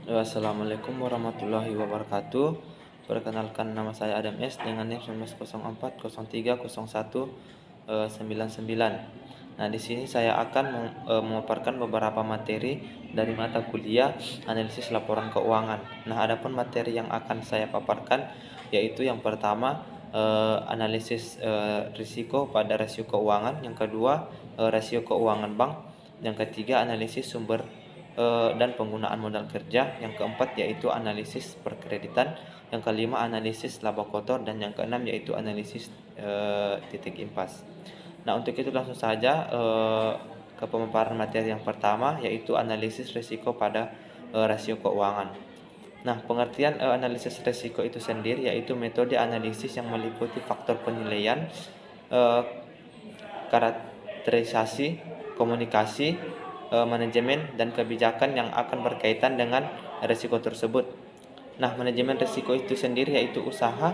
Assalamualaikum warahmatullahi wabarakatuh. Perkenalkan, nama saya Adam S dengan NIM 1904 01 99. Nah, di sini saya akan memaparkan beberapa materi dari mata kuliah analisis laporan keuangan. Nah, adapun materi yang akan saya paparkan yaitu yang pertama, analisis risiko pada rasio keuangan, yang kedua, rasio keuangan bank, yang ketiga, analisis sumber dan penggunaan modal kerja, yang keempat yaitu analisis perkreditan, yang kelima analisis laba kotor, dan yang keenam yaitu analisis titik impas. Nah, untuk itu langsung saja ke pemaparan materi yang pertama, yaitu analisis risiko pada rasio keuangan. Nah, pengertian analisis risiko itu sendiri yaitu metode analisis yang meliputi faktor penilaian, eh, karakterisasi, komunikasi, manajemen, dan kebijakan yang akan berkaitan dengan risiko tersebut. Nah, manajemen risiko itu sendiri yaitu usaha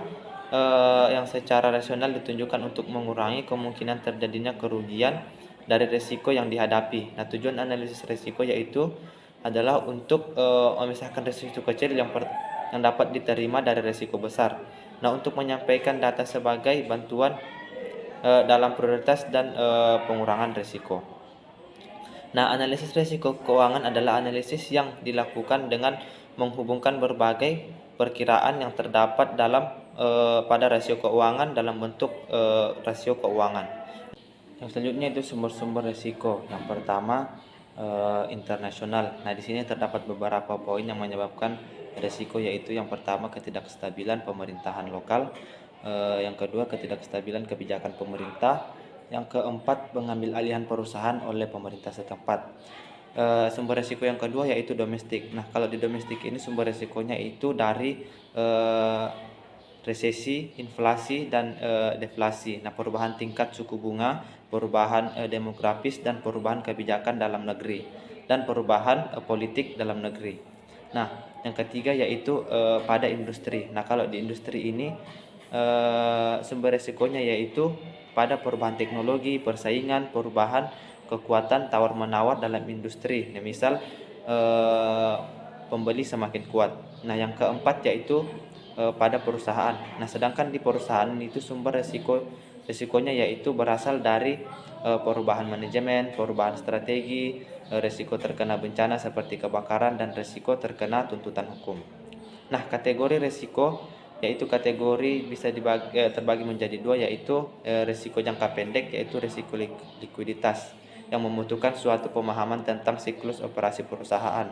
yang secara rasional ditunjukkan untuk mengurangi kemungkinan terjadinya kerugian dari risiko yang dihadapi. Nah, tujuan analisis risiko yaitu adalah untuk memisahkan risiko kecil yang dapat diterima dari risiko besar. Nah, untuk menyampaikan data sebagai bantuan dalam prioritas dan pengurangan risiko. Nah, analisis risiko keuangan adalah analisis yang dilakukan dengan menghubungkan berbagai perkiraan yang terdapat dalam pada rasio keuangan dalam bentuk rasio keuangan. Yang selanjutnya itu sumber-sumber risiko. Yang pertama, internasional. Nah, di sini terdapat beberapa poin yang menyebabkan risiko, yaitu yang pertama, ketidakstabilan pemerintahan lokal, yang kedua, ketidakstabilan kebijakan pemerintah, yang keempat, pengambil alihan perusahaan oleh pemerintah setempat. Sumber risiko yang kedua yaitu domestik. Nah, kalau di domestik ini sumber risikonya itu dari resesi, inflasi, dan deflasi. Nah, perubahan tingkat suku bunga, perubahan demografis, dan perubahan kebijakan dalam negeri, dan perubahan politik dalam negeri. Nah, yang ketiga yaitu pada industri. Nah, kalau di industri ini sumber resikonya yaitu pada perubahan teknologi, persaingan, perubahan kekuatan tawar-menawar dalam industri. Nah, misal pembeli semakin kuat. Nah, yang keempat yaitu pada perusahaan. Nah, sedangkan di perusahaan itu sumber resikonya yaitu berasal dari perubahan manajemen, perubahan strategi, resiko terkena bencana seperti kebakaran, dan resiko terkena tuntutan hukum. Nah, kategori resiko yaitu kategori bisa terbagi menjadi dua, yaitu resiko jangka pendek yaitu resiko likuiditas yang membutuhkan suatu pemahaman tentang siklus operasi perusahaan,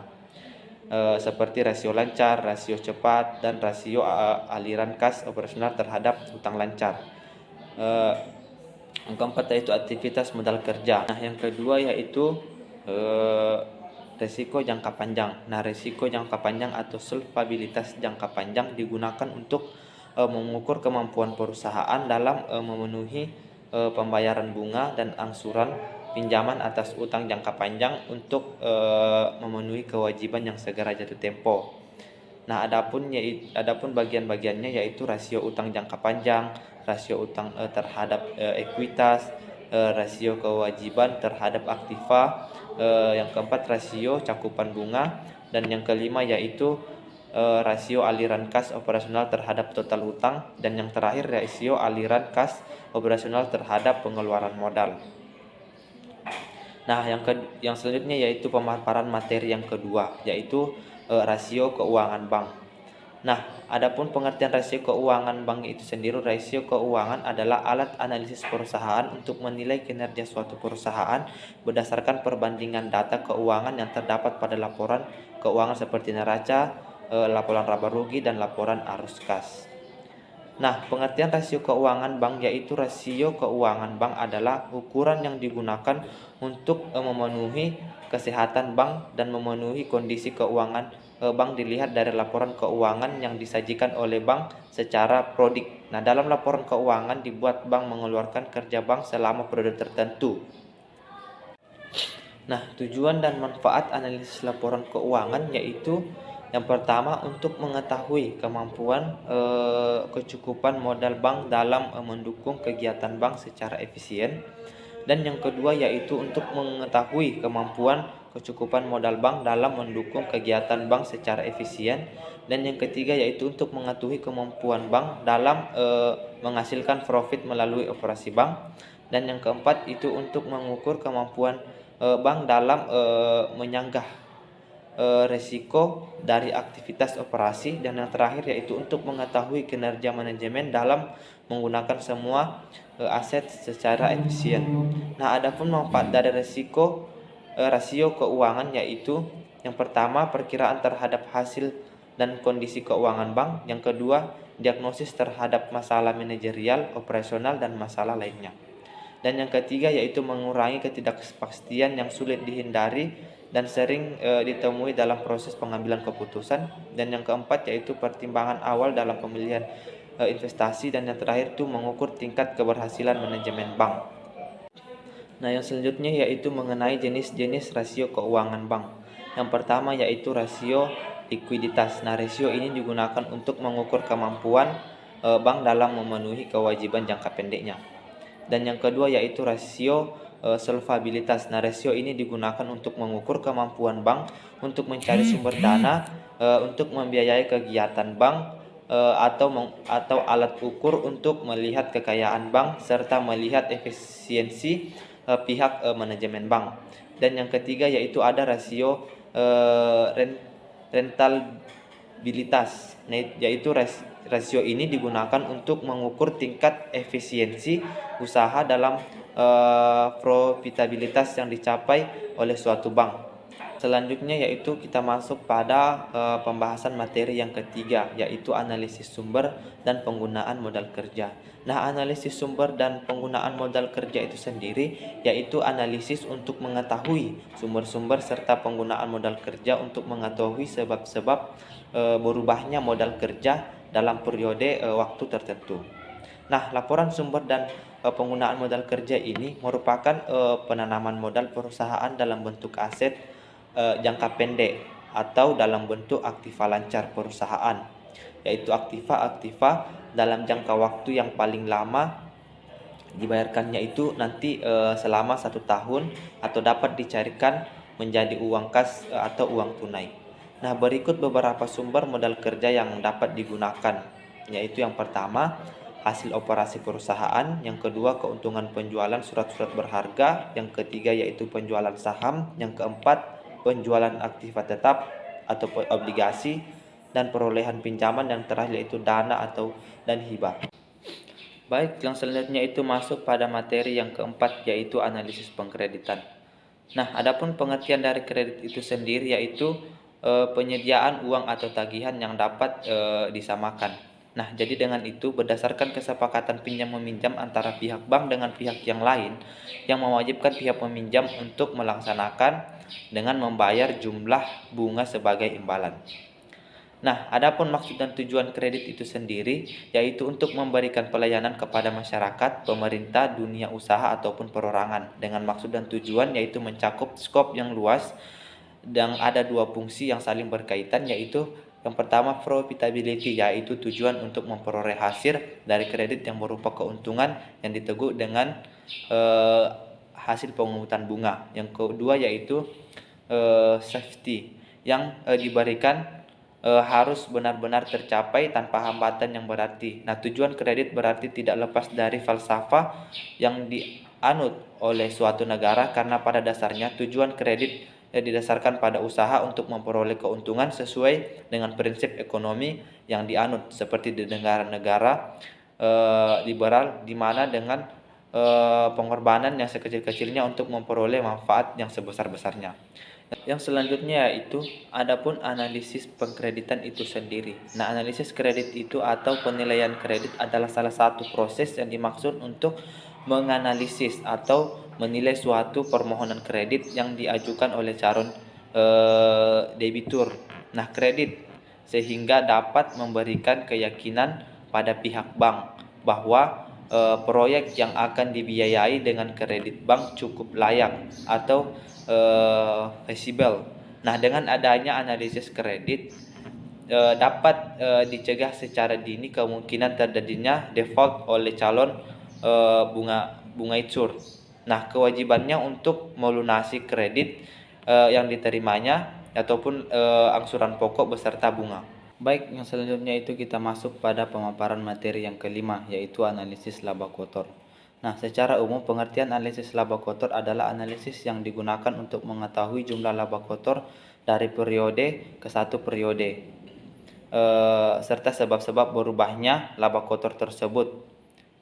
seperti rasio lancar, rasio cepat, dan rasio aliran kas operasional terhadap utang lancar. Yang keempat yaitu aktivitas modal kerja. Nah, yang kedua yaitu resiko jangka panjang. Nah, resiko jangka panjang atau solvabilitas jangka panjang digunakan untuk mengukur kemampuan perusahaan dalam memenuhi pembayaran bunga dan angsuran pinjaman atas utang jangka panjang untuk memenuhi kewajiban yang segera jatuh tempo. Nah, adapun bagian-bagiannya yaitu rasio utang jangka panjang, rasio utang terhadap ekuitas, rasio kewajiban terhadap aktiva, yang keempat rasio cakupan bunga, dan yang kelima yaitu rasio aliran kas operasional terhadap total utang, dan yang terakhir rasio aliran kas operasional terhadap pengeluaran modal. Nah, yang selanjutnya yaitu pemaparan materi yang kedua, yaitu rasio keuangan bank. Nah, adapun pengertian rasio keuangan bank itu sendiri, rasio keuangan adalah alat analisis perusahaan untuk menilai kinerja suatu perusahaan berdasarkan perbandingan data keuangan yang terdapat pada laporan keuangan seperti neraca, laporan laba rugi, dan laporan arus kas. Nah, pengertian rasio keuangan bank yaitu rasio keuangan bank adalah ukuran yang digunakan untuk memenuhi kesehatan bank dan memenuhi kondisi keuangan bank dilihat dari laporan keuangan yang disajikan oleh bank secara prodik. Nah, dalam laporan keuangan dibuat bank mengeluarkan kerja bank selama periode tertentu. Nah, tujuan dan manfaat analisis laporan keuangan yaitu yang pertama, untuk mengetahui kemampuan kecukupan modal bank dalam mendukung kegiatan bank secara efisien. Dan yang kedua yaitu untuk mengetahui kemampuan kecukupan modal bank dalam mendukung kegiatan bank secara efisien. Dan yang ketiga yaitu untuk mengetahui kemampuan bank dalam menghasilkan profit melalui operasi bank. Dan yang keempat itu untuk mengukur kemampuan bank dalam menyanggah resiko dari aktivitas operasi. Dan yang terakhir yaitu untuk mengetahui kinerja manajemen dalam menggunakan semua aset secara efisien. Nah, adapun manfaat dari rasio keuangan yaitu yang pertama perkiraan terhadap hasil dan kondisi keuangan bank, yang kedua diagnosis terhadap masalah manajerial, operasional dan masalah lainnya. Dan yang ketiga yaitu mengurangi ketidakpastian yang sulit dihindari dan sering ditemui dalam proses pengambilan keputusan. Dan yang keempat yaitu pertimbangan awal dalam pemilihan investasi. Dan yang terakhir itu mengukur tingkat keberhasilan manajemen bank. Nah, yang selanjutnya yaitu mengenai jenis-jenis rasio keuangan bank. Yang pertama yaitu rasio likuiditas. Nah, rasio ini digunakan untuk mengukur kemampuan bank dalam memenuhi kewajiban jangka pendeknya. Dan yang kedua yaitu rasio solvabilitas. Nah, rasio ini digunakan untuk mengukur kemampuan bank untuk mencari sumber dana untuk membiayai kegiatan bank atau alat ukur untuk melihat kekayaan bank serta melihat efisiensi pihak manajemen bank. Dan yang ketiga yaitu ada rasio rentabilitas. Nah, yaitu rasio ini digunakan untuk mengukur tingkat efisiensi usaha dalam profitabilitas yang dicapai oleh suatu bank. Selanjutnya yaitu kita masuk pada pembahasan materi yang ketiga yaitu analisis sumber dan penggunaan modal kerja. Nah, analisis sumber dan penggunaan modal kerja itu sendiri yaitu analisis untuk mengetahui sumber-sumber serta penggunaan modal kerja untuk mengetahui sebab-sebab berubahnya modal kerja dalam periode waktu tertentu. Nah, laporan sumber dan penggunaan modal kerja ini merupakan penanaman modal perusahaan dalam bentuk aset jangka pendek atau dalam bentuk aktiva lancar perusahaan, yaitu aktiva dalam jangka waktu yang paling lama dibayarkannya itu nanti selama 1 tahun atau dapat dicarikan menjadi uang kas atau uang tunai. Nah, berikut beberapa sumber modal kerja yang dapat digunakan, yaitu yang pertama hasil operasi perusahaan, yang kedua keuntungan penjualan surat-surat berharga, yang ketiga yaitu penjualan saham, yang keempat penjualan aktiva tetap atau obligasi, dan perolehan pinjaman, yang terakhir yaitu dana atau dan hibah. Baik, yang selanjutnya itu masuk pada materi yang keempat yaitu analisis pengkreditan. Nah, adapun pengertian dari kredit itu sendiri yaitu penyediaan uang atau tagihan yang dapat disamakan. Nah, jadi dengan itu berdasarkan kesepakatan pinjam meminjam antara pihak bank dengan pihak yang lain yang mewajibkan pihak peminjam untuk melaksanakan dengan membayar jumlah bunga sebagai imbalan. Nah, adapun maksud dan tujuan kredit itu sendiri yaitu untuk memberikan pelayanan kepada masyarakat, pemerintah, dunia usaha ataupun perorangan dengan maksud dan tujuan yaitu mencakup skop yang luas dan ada dua fungsi yang saling berkaitan, yaitu yang pertama profitability, yaitu tujuan untuk memperoleh hasil dari kredit yang berupa keuntungan yang diteguk dengan hasil pemungutan bunga. Yang kedua yaitu safety yang diberikan harus benar-benar tercapai tanpa hambatan yang berarti. Nah, tujuan kredit berarti tidak lepas dari falsafah yang dianut oleh suatu negara, karena pada dasarnya tujuan kredit didasarkan pada usaha untuk memperoleh keuntungan sesuai dengan prinsip ekonomi yang dianut, seperti di negara-negara liberal, di mana dengan pengorbanan yang sekecil-kecilnya untuk memperoleh manfaat yang sebesar-besarnya. Yang selanjutnya yaitu adapun analisis pengkreditan itu sendiri. Nah, analisis kredit itu atau penilaian kredit adalah salah satu proses yang dimaksud untuk menganalisis atau menilai suatu permohonan kredit yang diajukan oleh calon debitur. Nah, kredit sehingga dapat memberikan keyakinan pada pihak bank bahwa proyek yang akan dibiayai dengan kredit bank cukup layak atau feasible. Nah, dengan adanya analisis kredit dapat dicegah secara dini kemungkinan terjadinya default oleh calon bunga insur. Nah, kewajibannya untuk melunasi kredit yang diterimanya ataupun angsuran pokok beserta bunga. Baik, yang selanjutnya itu kita masuk pada pemaparan materi yang kelima, yaitu analisis laba kotor. Nah, secara umum pengertian analisis laba kotor adalah analisis yang digunakan untuk mengetahui jumlah laba kotor dari periode ke satu periode, serta sebab-sebab berubahnya laba kotor tersebut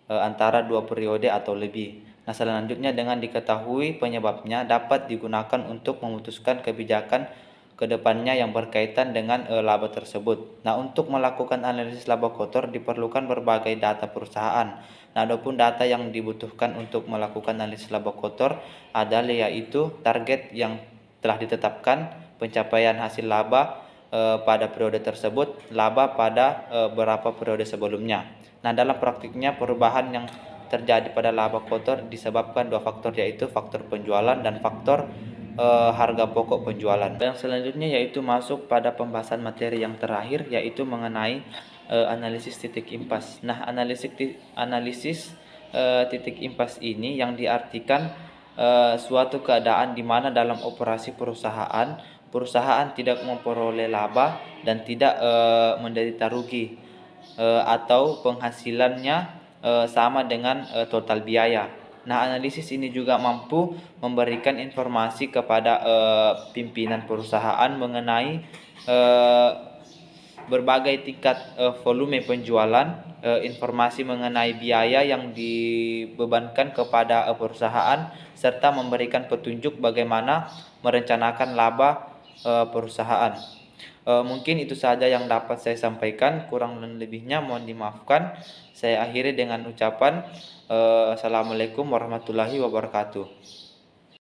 antara dua periode atau lebih. Nah, selanjutnya dengan diketahui penyebabnya dapat digunakan untuk memutuskan kebijakan kedepannya yang berkaitan dengan laba tersebut. Nah, untuk melakukan analisis laba kotor diperlukan berbagai data perusahaan. Nah, adapun data yang dibutuhkan untuk melakukan analisis laba kotor adalah yaitu target yang telah ditetapkan, pencapaian hasil laba pada periode tersebut, laba pada beberapa periode sebelumnya. Nah, dalam praktiknya perubahan yang terjadi pada laba kotor disebabkan dua faktor, yaitu faktor penjualan dan faktor harga pokok penjualan. Yang selanjutnya yaitu masuk pada pembahasan materi yang terakhir, yaitu mengenai analisis titik impas. Nah, analisis titik impas ini yang diartikan suatu keadaan di mana dalam operasi perusahaan tidak memperoleh laba dan tidak menderita rugi, atau penghasilannya sama dengan total biaya. Nah, analisis ini juga mampu memberikan informasi kepada pimpinan perusahaan mengenai berbagai tingkat volume penjualan, informasi mengenai biaya yang dibebankan kepada perusahaan, serta memberikan petunjuk bagaimana merencanakan laba perusahaan. Mungkin itu saja yang dapat saya sampaikan, kurang dan lebihnya mohon dimaafkan. Saya akhiri dengan ucapan Assalamualaikum warahmatullahi wabarakatuh.